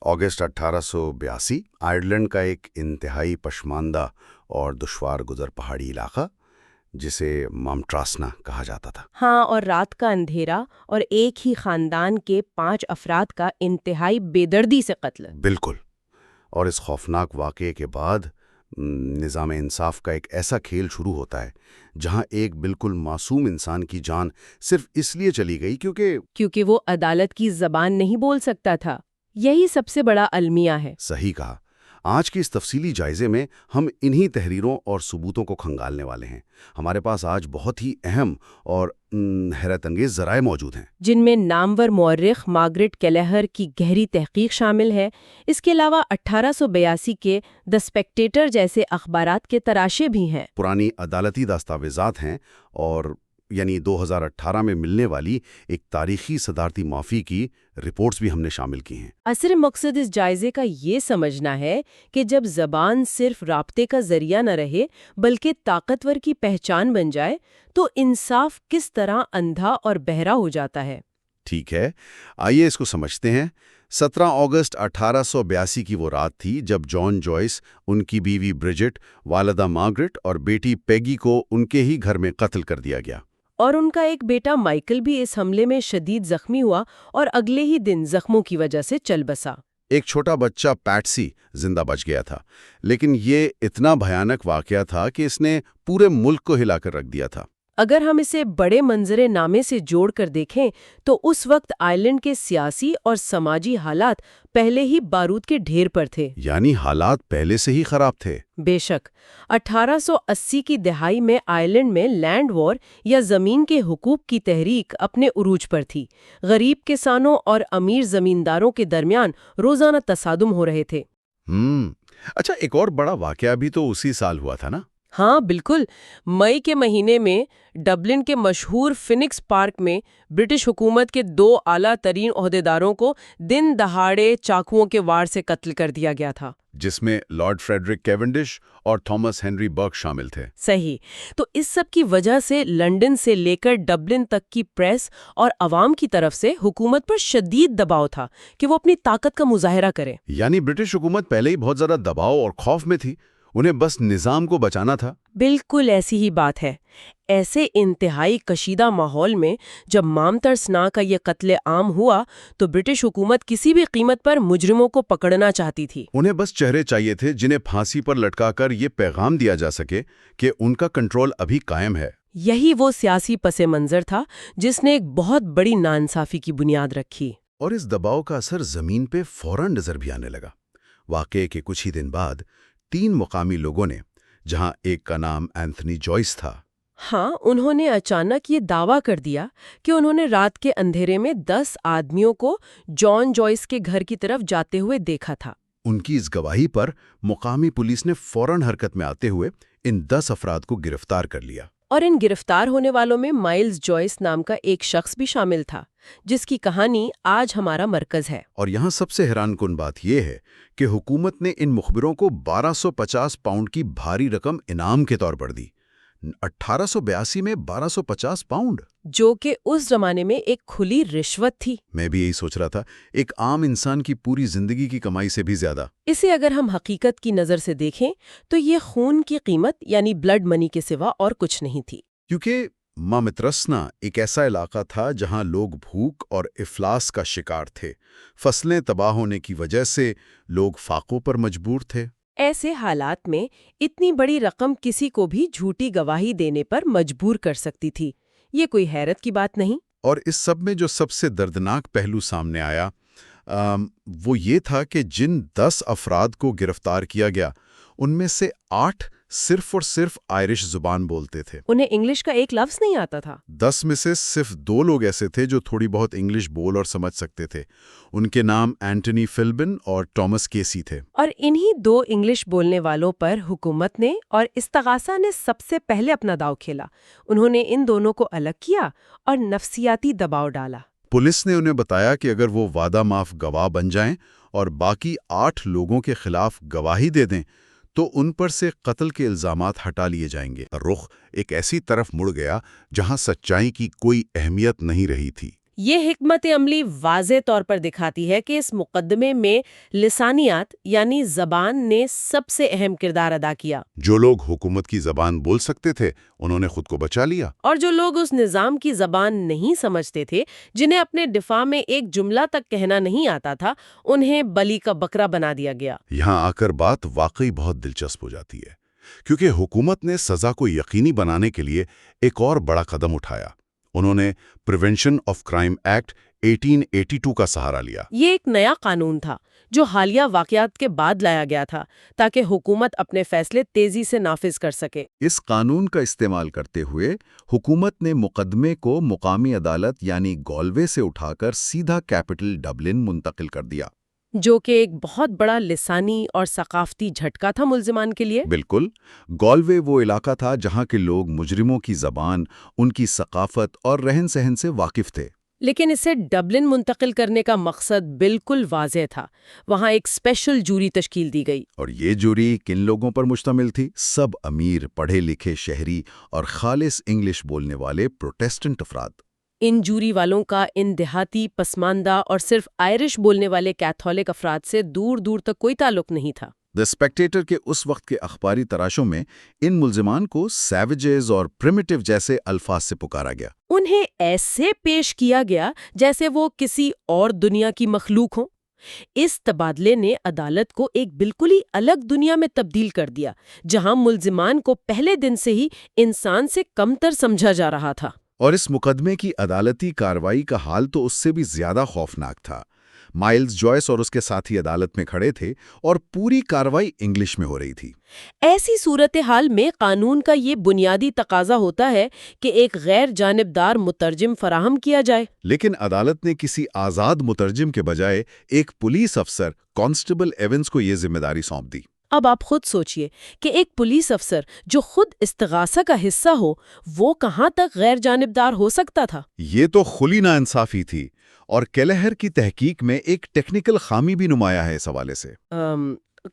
اگست 1882 Ireland کا ایک انتہائی پسماندہ اور دشوار گزر پہاڑی علاقہ جسے مامٹراسنا کہا جاتا تھا۔ ہاں، اور رات کا اندھیرا اور ایک ہی خاندان کے 5 افراد کا انتہائی بے دردی سے قتل۔ بالکل، اور اس خوفناک واقعے کے بعد نظام انصاف کا ایک ایسا کھیل شروع ہوتا ہے جہاں ایک بالکل معصوم انسان کی جان صرف اس لیے چلی گئی کیونکہ وہ عدالت کی زبان نہیں بول سکتا تھا۔ یہی سب سے بڑا المیہ ہے۔ صحیح کہا۔ آج کی اس تفصیلی جائزے میں ہم انہی تحریروں اور ثبوتوں کو کھنگالنے والے ہیں۔ ہمارے پاس آج بہت ہی اہم اور حیرت انگیز ذرائع موجود ہیں، جن میں نامور مورخ مارگریٹ کیلیہر کی گہری تحقیق شامل ہے۔ اس کے علاوہ 1882 کے دی اسپیکٹیٹر جیسے اخبارات کے تراشے بھی ہیں، پرانی عدالتی دستاویزات ہیں، اور 2018 میں ملنے والی ایک تاریخی صدارتی معافی کی رپورٹس بھی ہم نے شامل کی ہیں۔ اصل مقصد اس جائزے کا یہ سمجھنا ہے کہ جب زبان صرف رابطے کا ذریعہ نہ رہے بلکہ طاقتور کی پہچان بن جائے تو انصاف کس طرح اندھا اور بہرا ہو جاتا ہے۔ ٹھیک ہے، آئیے اس کو سمجھتے ہیں۔ 17 اگست 1882 کی وہ رات تھی جب جان جوائس، ان کی بیوی برجٹ، والدہ مارگریٹ اور بیٹی پیگی کو ان کے ہی گھر میں قتل کر دیا گیا۔ اور ان کا ایک بیٹا مائیکل بھی اس حملے میں شدید زخمی ہوا اور اگلے ہی دن زخموں کی وجہ سے چل بسا۔ ایک چھوٹا بچہ پیٹسی زندہ بچ گیا تھا، لیکن یہ اتنا بھیانک واقعہ تھا کہ اس نے پورے ملک کو ہلا کر رکھ دیا تھا۔ اگر ہم اسے بڑے منظر نامے سے جوڑ کر دیکھیں تو اس وقت آئرلینڈ کے سیاسی اور سماجی حالات پہلے ہی بارود کے ڈھیر پر تھے۔ یعنی حالات پہلے سے ہی خراب تھے۔ بے شک، 1880 کی دہائی میں آئرلینڈ میں لینڈ وار یا زمین کے حقوق کی تحریک اپنے عروج پر تھی۔ غریب کسانوں اور امیر زمینداروں کے درمیان روزانہ تصادم ہو رہے تھے۔ اچھا، ایک اور بڑا واقعہ بھی تو اسی سال ہوا تھا نا؟ ہاں بالکل، مئی کے مہینے میں ڈبلن کے مشہور فینکس پارک میں برٹش حکومت کے 2 اعلیٰ ترین عہدیداروں کو دن دہاڑے چاقوؤں کے وار سے قتل کر دیا گیا تھا، جس میں لارڈ فریڈرک کیونڈش اور تھامس ہنری برک شامل تھے۔ صحیح۔ تو اس سب کی وجہ سے لندن سے لے کر ڈبلن تک کی پریس اور عوام کی طرف سے حکومت پر شدید دباؤ تھا کہ وہ اپنی طاقت کا مظاہرہ کرے۔ یعنی برٹش حکومت پہلے ہی بہت زیادہ دباؤ اور خوف میں تھی، انہیں بس نظام کو بچانا تھا۔ بالکل ایسی ہی بات ہے۔ ایسے انتہائی کشیدہ ماحول میں جب مامترسنا کا یہ قتل عام ہوا تو برٹش حکومت کسی بھی قیمت پر مجرموں کو پکڑنا چاہتی تھی۔ انہیں بس چہرے چاہیے تھے جنہیں پھانسی پر لٹکا کر یہ پیغام دیا جا سکے کہ ان کا کنٹرول ابھی قائم ہے۔ یہی وہ سیاسی پس منظر تھا جس نے ایک بہت بڑی ناانصافی کی بنیاد رکھی۔ اور اس دباؤ کا اثر زمین پہ فوراً نظر بھی آنے لگا۔ واقعے کے کچھ ہی دن بعد 3 مقامی لوگوں نے، جہاں ایک کا نام اینتھنی جوائس تھا، ہاں، انہوں نے اچانک یہ دعویٰ کر دیا کہ انہوں نے رات کے اندھیرے میں 10 آدمیوں کو جان جوائس کے گھر کی طرف جاتے ہوئے دیکھا تھا۔ ان کی اس گواہی پر مقامی پولیس نے فوراً حرکت میں آتے ہوئے ان 10 افراد کو گرفتار کر لیا۔ اور ان گرفتار ہونے والوں میں مائلز جوائس نام کا ایک شخص بھی شامل تھا، جس کی کہانی آج ہمارا مرکز ہے۔ اور یہاں سب سے حیران کن بات یہ ہے کہ حکومت نے ان مخبروں کو 1250 پاؤنڈ کی بھاری رقم انعام کے طور پر دی۔ 1882 میں 1250 پاؤنڈ، جو کہ اس زمانے میں ایک کھلی رشوت تھی۔ میں بھی یہی سوچ رہا تھا، ایک عام انسان کی پوری زندگی کی کمائی سے بھی زیادہ۔ اسے اگر ہم حقیقت کی نظر سے دیکھیں تو یہ خون کی قیمت یعنی بلڈ منی کے سوا اور کچھ نہیں تھی۔ کیونکہ مامترسنا ایک ایسا علاقہ تھا جہاں لوگ بھوک اور افلاس کا شکار تھے۔ فصلیں تباہ ہونے کی وجہ سے لوگ فاقوں پر مجبور تھے۔ ایسے حالات میں اتنی بڑی رقم کسی کو بھی جھوٹی گواہی دینے پر مجبور کر سکتی تھی۔ یہ کوئی حیرت کی بات نہیں۔ اور اس سب میں جو سب سے دردناک پہلو سامنے آیا وہ یہ تھا کہ جن 10 افراد کو گرفتار کیا گیا ان میں سے 8 صرف اور صرف آئرش زبان بولتے تھے۔ انہیں انگلش کا ایک لفظ نہیں آتا تھا۔ 10 میں سے صرف 2 لوگ ایسے تھے جو تھوڑی بہت انگلش بول اور سمجھ سکتے تھے۔ ان کے نام اینٹنی فلبن اور ٹامس کیسی تھے۔ اور انہی 2 انگلش بولنے والوں پر حکومت نے اور استغاثہ نے سب سے پہلے اپنا داؤ کھیلا۔ انہوں نے ان دونوں کو الگ کیا اور نفسیاتی دباؤ ڈالا۔ پولیس نے انہیں بتایا کہ اگر وہ وعدہ معاف گواہ بن جائیں اور باقی 8 لوگوں کے خلاف گواہی دے دیں تو ان پر سے قتل کے الزامات ہٹا لیے جائیں گے۔ رخ ایک ایسی طرف مڑ گیا جہاں سچائی کی کوئی اہمیت نہیں رہی تھی۔ یہ حکمت عملی واضح طور پر دکھاتی ہے کہ اس مقدمے میں لسانیات یعنی زبان نے سب سے اہم کردار ادا کیا، جو لوگ حکومت کی زبان بول سکتے تھے انہوں نے خود کو بچا لیا، اور جو لوگ اس نظام کی زبان نہیں سمجھتے تھے، جنہیں اپنے دفاع میں ایک جملہ تک کہنا نہیں آتا تھا، انہیں بلی کا بکرا بنا دیا گیا۔ یہاں آ کر بات واقعی بہت دلچسپ ہو جاتی ہے، کیونکہ حکومت نے سزا کو یقینی بنانے کے لیے ایک اور بڑا قدم اٹھایا۔ انہوں نے پریونشن آف کرائم ایکٹ 1882 کا سہارا لیا۔ یہ ایک نیا قانون تھا جو حالیہ واقعات کے بعد لایا گیا تھا تاکہ حکومت اپنے فیصلے تیزی سے نافذ کر سکے۔ اس قانون کا استعمال کرتے ہوئے حکومت نے مقدمے کو مقامی عدالت یعنی گالوے سے اٹھا کر سیدھا کیپٹل ڈبلن منتقل کر دیا۔ جو کہ ایک بہت بڑا لسانی اور ثقافتی جھٹکا تھا ملزمان کے لیے۔ بالکل، گالوے وہ علاقہ تھا جہاں کے لوگ مجرموں کی زبان، ان کی ثقافت اور رہن سہن سے واقف تھے۔ لیکن اسے ڈبلن منتقل کرنے کا مقصد بالکل واضح تھا۔ وہاں ایک اسپیشل جوری تشکیل دی گئی، اور یہ جوری کن لوگوں پر مشتمل تھی؟ سب امیر، پڑھے لکھے شہری اور خالص انگلش بولنے والے پروٹیسٹنٹ افراد۔ ان جوری والوں کا ان دیہاتی، پسماندہ اور صرف آئرش بولنے والے کیتھولک افراد سے دور دور تک کوئی تعلق نہیں تھا۔ دی اسپیکٹیٹر کے اس وقت کے اخباری تراشوں میں ان ملزمان کو سیویجز اور پریمیٹیو جیسے الفاظ سے پکارا گیا۔ انہیں ایسے پیش کیا گیا جیسے وہ کسی اور دنیا کی مخلوق ہوں۔ اس تبادلے نے عدالت کو ایک بالکل ہی الگ دنیا میں تبدیل کر دیا، جہاں ملزمان کو پہلے دن سے ہی انسان سے کمتر سمجھا جا رہا تھا۔ اور اس مقدمے کی عدالتی کارروائی کا حال تو اس سے بھی زیادہ خوفناک تھا۔ مائلز جوائس اور اس کے ساتھی عدالت میں کھڑے تھے اور پوری کارروائی انگلش میں ہو رہی تھی۔ ایسی صورتحال میں قانون کا یہ بنیادی تقاضا ہوتا ہے کہ ایک غیر جانبدار مترجم فراہم کیا جائے۔ لیکن عدالت نے کسی آزاد مترجم کے بجائے ایک پولیس افسر کانسٹیبل ایونز کو یہ ذمہ داری سونپ دی۔ اب آپ خود سوچئے کہ ایک پولیس افسر جو خود استغاثہ کا حصہ ہو، وہ کہاں تک غیر جانبدار ہو سکتا تھا؟ یہ تو کھلی ناانصافی تھی، اور کیلہر کی تحقیق میں ایک ٹیکنیکل خامی بھی نمایاں ہے اس حوالے سے۔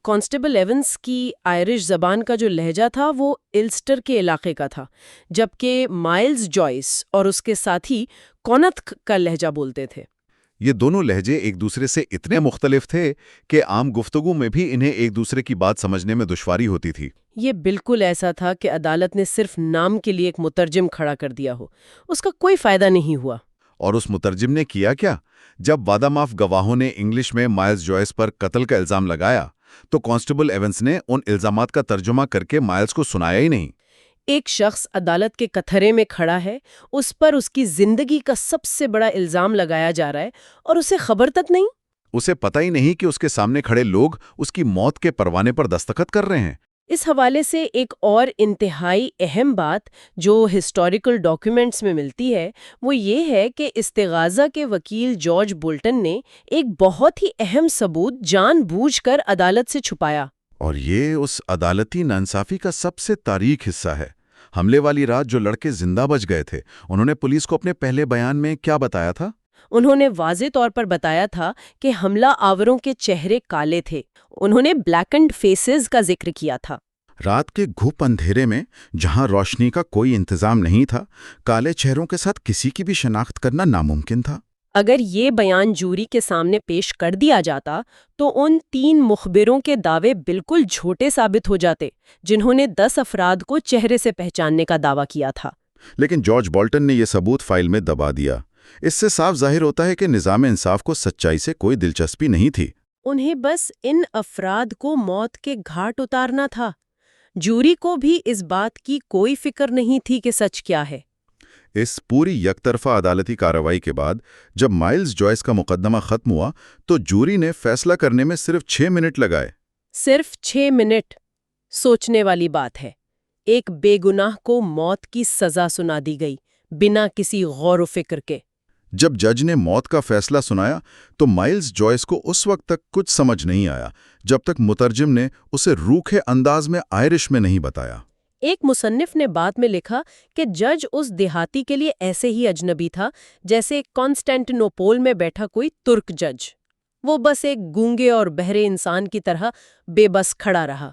کانسٹیبل ایونز کی آئرش زبان کا جو لہجہ تھا وہ السٹر کے علاقے کا تھا، جبکہ مائلز جوائس اور اس کے ساتھی کونتھ کا لہجہ بولتے تھے۔ یہ دونوں لہجے ایک دوسرے سے اتنے مختلف تھے کہ عام گفتگو میں بھی انہیں ایک دوسرے کی بات سمجھنے میں دشواری ہوتی تھی۔ یہ بالکل ایسا تھا کہ عدالت نے صرف نام کے لیے ایک مترجم کھڑا کر دیا ہو، اس کا کوئی فائدہ نہیں ہوا۔ اور اس مترجم نے کیا کیا؟ جب وعدہ معاف گواہوں نے انگلش میں مائلز جوائس پر قتل کا الزام لگایا تو کانسٹیبل ایونز نے ان الزامات کا ترجمہ کر کے مائلز کو سنایا ہی نہیں۔ ایک شخص عدالت کے کٹہرے میں کھڑا ہے، اس پر اس کی زندگی کا سب سے بڑا الزام لگایا جا رہا ہے اور اسے خبر تک نہیں۔ اسے پتہ ہی نہیں کہ اس کے سامنے کھڑے لوگ اس کی موت کے پروانے پر دستخط کر رہے ہیں۔ اس حوالے سے ایک اور انتہائی اہم بات جو ہسٹوریکل ڈاکیومنٹس میں ملتی ہے وہ یہ ہے کہ استغاثہ کے وکیل جارج بولٹن نے ایک بہت ہی اہم ثبوت جان بوجھ کر عدالت سے چھپایا۔ اور یہ اس عدالتی ناانصافی کا سب سے تاریک حصہ ہے۔ حملے والی رات جو لڑکے زندہ بچ گئے تھے، انہوں نے پولیس کو اپنے پہلے بیان میں کیا بتایا تھا؟ انہوں نے واضح طور پر بتایا تھا کہ حملہ آوروں کے چہرے کالے تھے۔ انہوں نے بلیکنڈ فیسز کا ذکر کیا تھا۔ رات کے گھپ اندھیرے میں جہاں روشنی کا کوئی انتظام نہیں تھا، کالے چہروں کے ساتھ کسی کی بھی شناخت کرنا ناممکن تھا۔ اگر یہ بیان جوری کے سامنے پیش کر دیا جاتا تو ان 3 مخبروں کے دعوے بالکل جھوٹے ثابت ہو جاتے جنہوں نے 10 افراد کو چہرے سے پہچاننے کا دعویٰ کیا تھا۔ لیکن جارج بولٹن نے یہ ثبوت فائل میں دبا دیا۔ اس سے صاف ظاہر ہوتا ہے کہ نظام انصاف کو سچائی سے کوئی دلچسپی نہیں تھی۔ انہیں بس ان افراد کو موت کے گھاٹ اتارنا تھا۔ جوری کو بھی اس بات کی کوئی فکر نہیں تھی کہ سچ کیا ہے۔ اس پوری یک طرفہ عدالتی کارروائی کے بعد جب مائلز جوائس کا مقدمہ ختم ہوا تو جوری نے فیصلہ کرنے میں صرف 6 منٹ لگائے۔ صرف 6 منٹ! سوچنے والی بات ہے۔ ایک بے گناہ کو موت کی سزا سنا دی گئی بنا کسی غور و فکر کے۔ جب جج نے موت کا فیصلہ سنایا تو مائلز جوائس کو اس وقت تک کچھ سمجھ نہیں آیا جب تک مترجم نے اسے روکھے انداز میں آئرش میں نہیں بتایا۔ ایک مصنف نے بعد میں لکھا کہ جج اس دیہاتی کے لیے ایسے ہی اجنبی تھا جیسے کانسٹینٹنوپول میں بیٹھا کوئی ترک جج۔ وہ بس ایک گونگے اور بہرے انسان کی طرح بے بس کھڑا رہا۔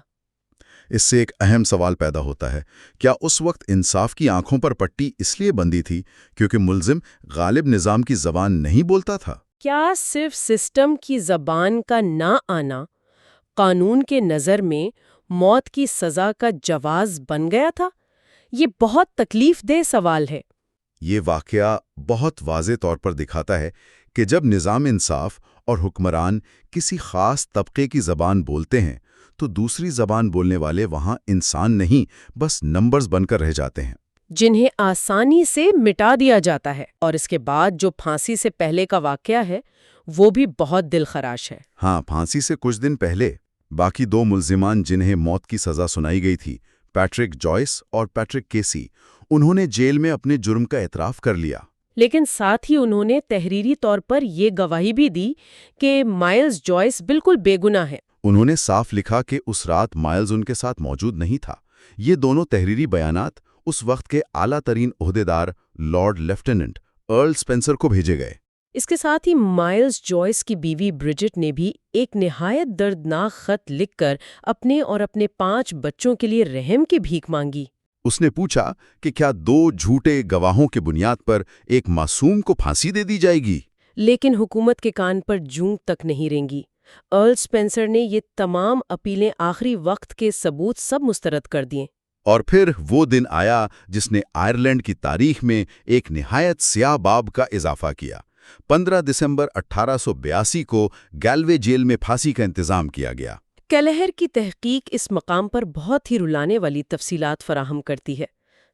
اس سے ایک اہم سوال پیدا ہوتا ہے، کیا اس وقت انصاف کی آنکھوں پر پٹی اس لیے بندی تھی کیونکہ ملزم غالب نظام کی زبان نہیں بولتا تھا؟ کیا صرف سسٹم کی زبان کا نہ آنا قانون کے نظر میں موت کی سزا کا جواز بن گیا تھا؟ یہ بہت تکلیف دہ سوال ہے۔ یہ واقعہ بہت واضح طور پر دکھاتا ہے کہ جب نظام انصاف اور حکمران کسی خاص طبقے کی زبان بولتے ہیں تو دوسری زبان بولنے والے وہاں انسان نہیں، بس نمبرز بن کر رہ جاتے ہیں، جنہیں آسانی سے مٹا دیا جاتا ہے۔ اور اس کے بعد جو پھانسی سے پہلے کا واقعہ ہے وہ بھی بہت دل خراش ہے۔ ہاں، پھانسی سے کچھ دن پہلے باقی دو ملزمان جنہیں موت کی سزا سنائی گئی تھی، پیٹرک جوائس اور پیٹرک کیسی، انہوں نے جیل میں اپنے جرم کا اعتراف کر لیا۔ لیکن ساتھ ہی انہوں نے تحریری طور پر یہ گواہی بھی دی کہ مائلز جوائس بالکل بے گناہ ہے۔ انہوں نے صاف لکھا کہ اس رات مائلز ان کے ساتھ موجود نہیں تھا۔ یہ دونوں تحریری بیانات اس وقت کے اعلیٰ ترین عہدیدار لارڈ لیفٹیننٹ ارل اسپینسر کو بھیجے گئے۔ اس کے ساتھ ہی مائلز جوائس کی بیوی برجٹ نے بھی ایک نہایت دردناک خط لکھ کر اپنے اور اپنے 5 بچوں کے لیے رحم کی بھیک مانگی۔ اس نے پوچھا کہ کیا 2 جھوٹے گواہوں کے بنیاد پر ایک معصوم کو پھانسی دے دی جائے گی؟ لیکن حکومت کے کان پر جوں تک نہیں رینگی۔ ارل اسپینسر نے یہ تمام اپیلیں آخری وقت کے ثبوت سب مسترد کر دیے۔ اور پھر وہ دن آیا جس نے آئرلینڈ کی تاریخ میں ایک نہایت سیاہ باب کا اضافہ کیا۔ 15 دسمبر 1882 کو گیلوے جیل میں پھانسی کا انتظام کیا گیا۔ کیلہر کی تحقیق اس مقام پر بہت ہی رلانے والی تفصیلات فراہم کرتی ہے۔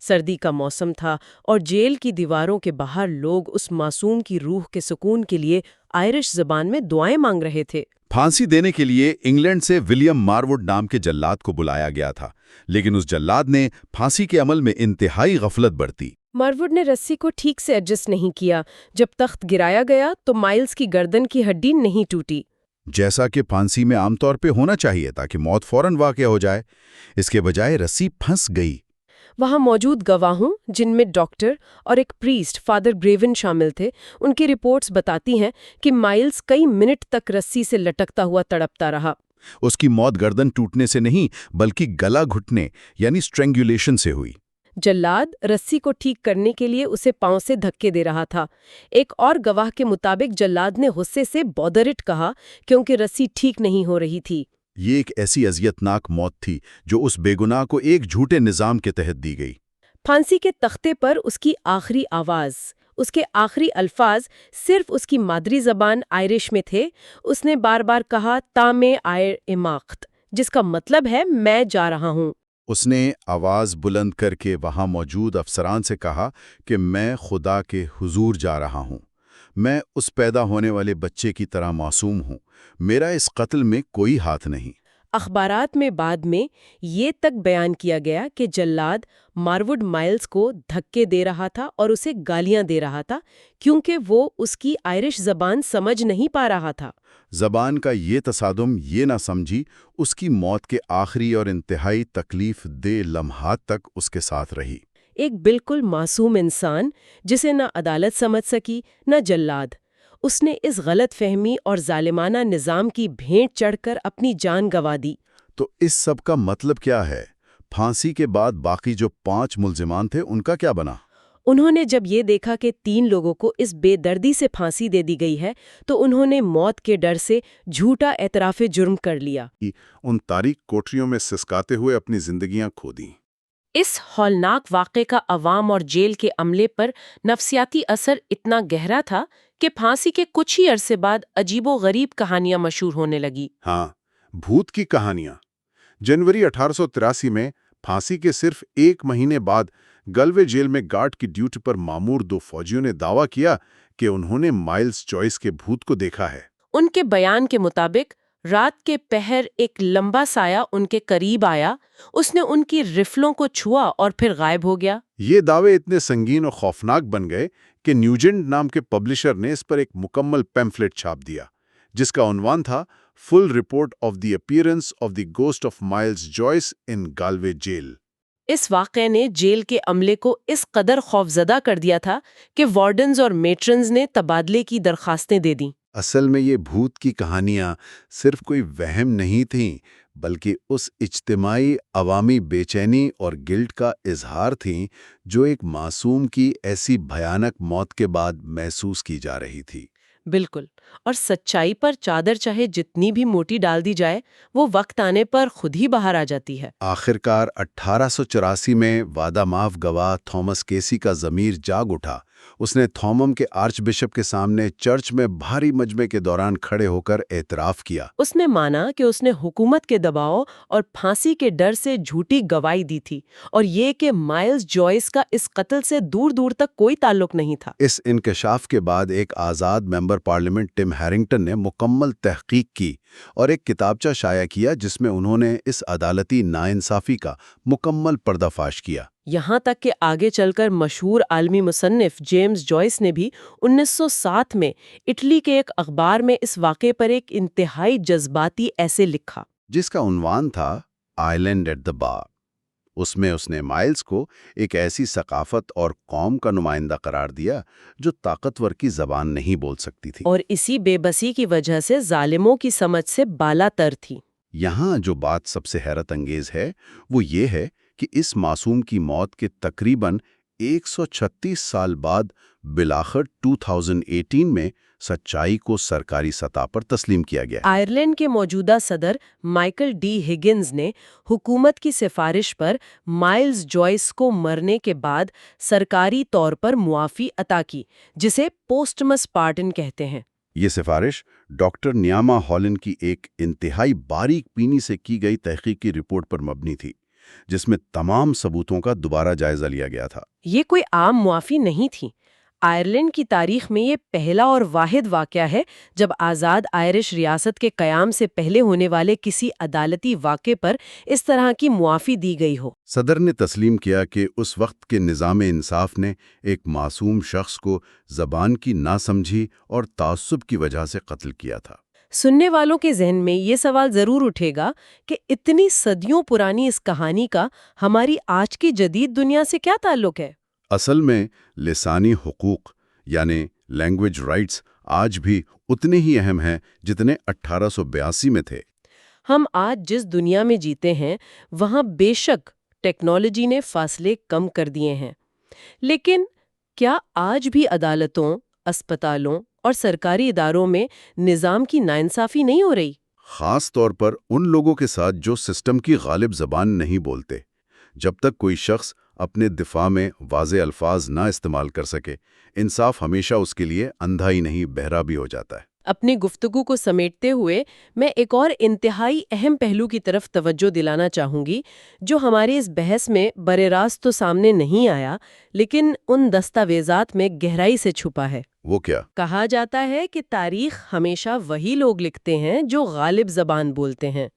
سردی کا موسم تھا اور جیل کی دیواروں کے باہر لوگ اس معصوم کی روح کے سکون کے لیے آئرش زبان میں دعائیں مانگ رہے تھے۔ پھانسی دینے کے لیے انگلینڈ سے ولیم ماروڈ نام کے جلاد کو بلایا گیا تھا، لیکن اس جلاد نے پھانسی کے عمل میں انتہائی غفلت برتی۔ ماروڈ نے رسی کو ٹھیک سے ایڈجسٹ نہیں کیا۔ جب تخت گرایا گیا تو مائلز کی گردن کی ہڈی نہیں ٹوٹی، جیسا کہ پھانسی میں عام طور پہ ہونا چاہیے تاکہ موت فوراً واقع ہو جائے۔ اس کے بجائے رسی پھنس گئی۔ وہاں موجود گواہوں، جن میں ڈاکٹر اور ایک پریسٹ فادر گریون شامل تھے، ان کی رپورٹس بتاتی ہیں کہ مائلز کئی منٹ تک رسی سے لٹکتا ہوا تڑپتا رہا۔ اس کی موت گردن ٹوٹنے سے نہیں بلکہ گلا گھٹنے یعنی اسٹرینگولیشن سے ہوئی۔ جلاد رسی کو ٹھیک کرنے کے لیے اسے پاؤں سے دھکے دے رہا تھا۔ ایک اور گواہ کے مطابق جلاد نے غصے سے بودرٹ کہا کیونکہ رسی ٹھیک نہیں ہو رہی تھی۔ یہ ایک ایسی اذیتناک موت تھی جو اس بے گناہ کو ایک جھوٹے نظام کے تحت دی گئی۔ پھانسی کے تختے پر اس کی آخری آواز، اس کے آخری الفاظ صرف اس کی مادری زبان آئرش میں تھے۔ اس نے بار بار کہا تامے آئر اماخت، جس کا مطلب ہے میں جا رہا ہوں۔ اس نے آواز بلند کر کے وہاں موجود افسران سے کہا کہ میں خدا کے حضور جا رہا ہوں۔ میں اس پیدا ہونے والے بچے کی طرح معصوم ہوں۔ میرا اس قتل میں کوئی ہاتھ نہیں۔ اخبارات میں بعد میں یہ تک بیان کیا گیا کہ جلاد ماروڈ مائلز کو دھکے دے رہا تھا اور اسے گالیاں دے رہا تھا کیونکہ وہ اس کی آئرش زبان سمجھ نہیں پا رہا تھا۔ زبان کا یہ تصادم یہ نہ سمجھی، اس کی موت کے آخری اور انتہائی تکلیف دہ لمحات تک اس کے ساتھ رہی۔ ایک بالکل معصوم انسان جسے نہ عدالت سمجھ سکی نہ جلاد، اس نے اس غلط فہمی اور ظالمانہ نظام کی بھینٹ چڑھ کر اپنی جان گنوا دی۔ تو اس سب کا مطلب کیا ہے؟ پھانسی کے بعد باقی جو 5 ملزمان تھے ان کا کیا بنا؟ انہوں نے جب یہ دیکھا کہ 3 لوگوں کو اس بے دردی سے پھانسی دے دی گئی ہے تو انہوں نے موت کے ڈر سے جھوٹا اعتراف جرم کر لیا۔ ان تاریک کوٹریوں میں سسکاتے ہوئے اپنی زندگیاں کھو دیں۔ اس ہولناک واقعے کا عوام اور جیل کے عملے پر نفسیاتی اثر اتنا گہرا تھا کہ پھانسی کے کچھ ہی عرصے بعد عجیب و غریب کہانیاں مشہور ہونے لگی۔ ہاں، بھوت کی کہانیاں۔ جنوری 1883 میں پھانسی کے صرف 1 مہینے بعد گلوے جیل میں گارڈ کی ڈیوٹی پر مامور 2 فوجیوں نے دعویٰ کیا کہ انہوں نے مائلز جوائس کے بھوت کو دیکھا ہے۔ ان کے بیان کے مطابق رات کے پہر ایک لمبا سایہ ان کے قریب آیا، اس نے ان کی رفلوں کو چھوا اور پھر غائب ہو گیا۔ یہ دعوے اتنے سنگین اور خوفناک بن گئے کہ نیوجنٹ نام کے پبلشر نے اس پر ایک مکمل پیمفلٹ چھاپ دیا، جس کا عنوان تھا full report of the appearance of the ghost of Miles Joyce in Galway jail. اس واقعے نے جیل کے عملے کو اس قدر خوفزدہ کر دیا تھا کہ وارڈنز اور میٹرنز نے تبادلے کی درخواستیں دے دیں۔ اصل میں یہ بھوت کی کہانیاں صرف کوئی وہم نہیں تھیں، بلکہ اس اجتماعی عوامی بے چینی اور گلٹ کا اظہار تھیں جو ایک معصوم کی ایسی بھیانک موت کے بعد محسوس کی جا رہی تھی۔ بالکل، اور سچائی پر چادر چاہے جتنی بھی موٹی ڈال دی جائے، وہ وقت آنے پر خود ہی باہر آ جاتی ہے۔ آخرکار 1884 میں وعدہ معاف گواہ تھامس کیسی کا ضمیر جاگ اٹھا۔ اس نے تھومم کے آرچ بشپ کے سامنے چرچ میں بھاری مجمع کے دوران کھڑے ہو کر اعتراف کیا۔ اس نے مانا کہ اس نے حکومت کے دباؤ اور پھانسی کے ڈر سے جھوٹی گواہی دی تھی، اور یہ کہ مائلز جوائس کا اس قتل سے دور دور تک کوئی تعلق نہیں تھا۔ اس انکشاف کے بعد ایک آزاد ممبر پارلیمنٹ ٹم ہیرنگٹن نے مکمل تحقیق کی اور ایک کتابچہ شائع کیا جس میں انہوں نے اس عدالتی ناانصافی کا مکمل پردہ فاش کیا۔ یہاں تک کہ آگے چل کر مشہور عالمی مصنف جیمز جوائس نے بھی 1907 میں اٹلی کے ایک اخبار میں اس واقعے پر ایک انتہائی جذباتی ایسے لکھا، جس کا عنوان تھا آئلینڈ ایٹ دا بار۔ اس میں اس نے مائلز کو ایک ایسی ثقافت اور قوم کا نمائندہ قرار دیا جو طاقتور کی زبان نہیں بول سکتی تھی، اور اسی بے بسی کی وجہ سے ظالموں کی سمجھ سے بالا تر تھی۔ یہاں جو بات سب سے حیرت انگیز ہے وہ یہ ہے کہ اس معصوم کی موت کے تقریباً 136 سال بعد بالآخر 2018 میں سچائی کو سرکاری سطح پر تسلیم کیا گیا۔ آئرلینڈ کے موجودہ صدر مائیکل ڈی ہگنز نے حکومت کی سفارش پر مائلز جوائس کو مرنے کے بعد سرکاری طور پر معافی عطا کی، جسے پوسٹمس پارڈن کہتے ہیں۔ یہ سفارش ڈاکٹر نیاما ہالن کی ایک انتہائی باریک بینی سے کی گئی تحقیق کی رپورٹ پر مبنی تھی، جس میں تمام ثبوتوں کا دوبارہ جائزہ لیا گیا تھا۔ یہ کوئی عام معافی نہیں تھی۔ آئرلینڈ کی تاریخ میں یہ پہلا اور واحد واقعہ ہے جب آزاد آئرش ریاست کے قیام سے پہلے ہونے والے کسی عدالتی واقعے پر اس طرح کی معافی دی گئی ہو۔ صدر نے تسلیم کیا کہ اس وقت کے نظام انصاف نے ایک معصوم شخص کو زبان کی ناسمجھی اور تعصب کی وجہ سے قتل کیا تھا۔ سننے والوں کے ذہن میں یہ سوال ضرور اٹھے گا کہ اتنی صدیوں پرانی اس کہانی کا ہماری آج کی جدید دنیا سے کیا تعلق ہے؟ اصل میں لسانی حقوق یعنی لینگویج رائٹس آج بھی اتنے ہی اہم ہیں جتنے 1882 میں تھے۔ ہم آج جس دنیا میں جیتے ہیں وہاں بے شک ٹیکنالوجی نے فاصلے کم کر دیے ہیں، لیکن کیا آج بھی عدالتوں، اسپتالوں اور سرکاری اداروں میں نظام کی ناانصافی نہیں ہو رہی؟ خاص طور پر ان لوگوں کے ساتھ جو سسٹم کی غالب زبان نہیں بولتے۔ جب تک کوئی شخص اپنے دفاع میں واضح الفاظ نہ استعمال کر سکے، انصاف ہمیشہ اس کے لیے اندھا ہی نہیں بہرا بھی ہو جاتا ہے۔ اپنی گفتگو کو سمیٹتے ہوئے میں ایک اور انتہائی اہم پہلو کی طرف توجہ دلانا چاہوں گی جو ہماری اس بحث میں براہ راست تو سامنے نہیں آیا، لیکن ان دستاویزات میں گہرائی سے چھپا ہے۔ وہ کیا؟ کہا جاتا ہے کہ تاریخ ہمیشہ وہی لوگ لکھتے ہیں جو غالب زبان بولتے ہیں۔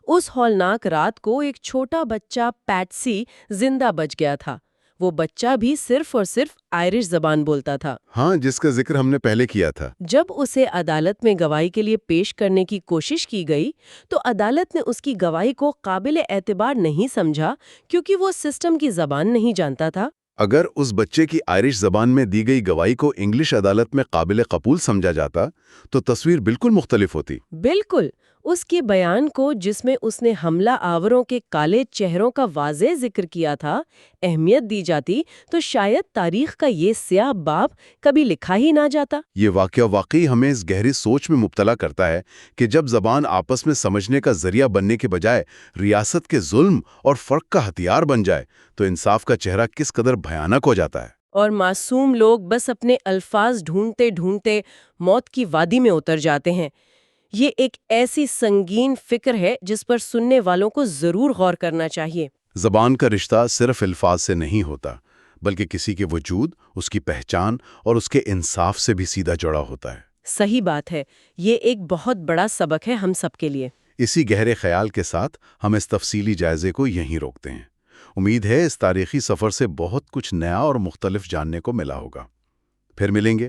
اس ہولناک رات کو ایک چھوٹا بچہ پیٹسی زندہ بچ گیا تھا۔ وہ بچہ بھی صرف اور صرف آئرش زبان بولتا تھا۔ ہاں، جس کا ذکر ہم نے پہلے کیا تھا۔ جب اسے عدالت میں گواہی کے لیے پیش کرنے کی کوشش کی گئی تو عدالت نے اس کی گواہی کو قابل اعتبار نہیں سمجھا کیونکہ وہ سسٹم کی زبان نہیں جانتا تھا۔ اگر اس بچے کی آئرش زبان میں دی گئی گواہی کو انگلش عدالت میں قابل قبول سمجھا جاتا تو تصویر بالکل مختلف ہوتی۔ بالکل، اس کے بیان کو جس میں اس نے حملہ آوروں کے کالے چہروں کا واضح ذکر کیا تھا اہمیت دی جاتی تو شاید تاریخ کا یہ سیاہ باب کبھی لکھا ہی نہ جاتا۔ یہ واقعہ واقعی ہمیں اس گہری سوچ میں مبتلا کرتا ہے کہ جب زبان آپس میں سمجھنے کا ذریعہ بننے کے بجائے ریاست کے ظلم اور فرق کا ہتھیار بن جائے تو انصاف کا چہرہ کس قدر بھیانک ہو جاتا ہے۔ اور معصوم لوگ بس اپنے الفاظ ڈھونڈتے ڈھونڈتے موت کی وادی میں اتر جاتے ہیں۔ یہ ایک ایسی سنگین فکر ہے جس پر سننے والوں کو ضرور غور کرنا چاہیے۔ زبان کا رشتہ صرف الفاظ سے نہیں ہوتا، بلکہ کسی کے وجود، اس کی پہچان اور اس کے انصاف سے بھی سیدھا جڑا ہوتا ہے۔ صحیح بات ہے، یہ ایک بہت بڑا سبق ہے ہم سب کے لیے۔ اسی گہرے خیال کے ساتھ ہم اس تفصیلی جائزے کو یہیں روکتے ہیں۔ امید ہے اس تاریخی سفر سے بہت کچھ نیا اور مختلف جاننے کو ملا ہوگا۔ پھر ملیں گے۔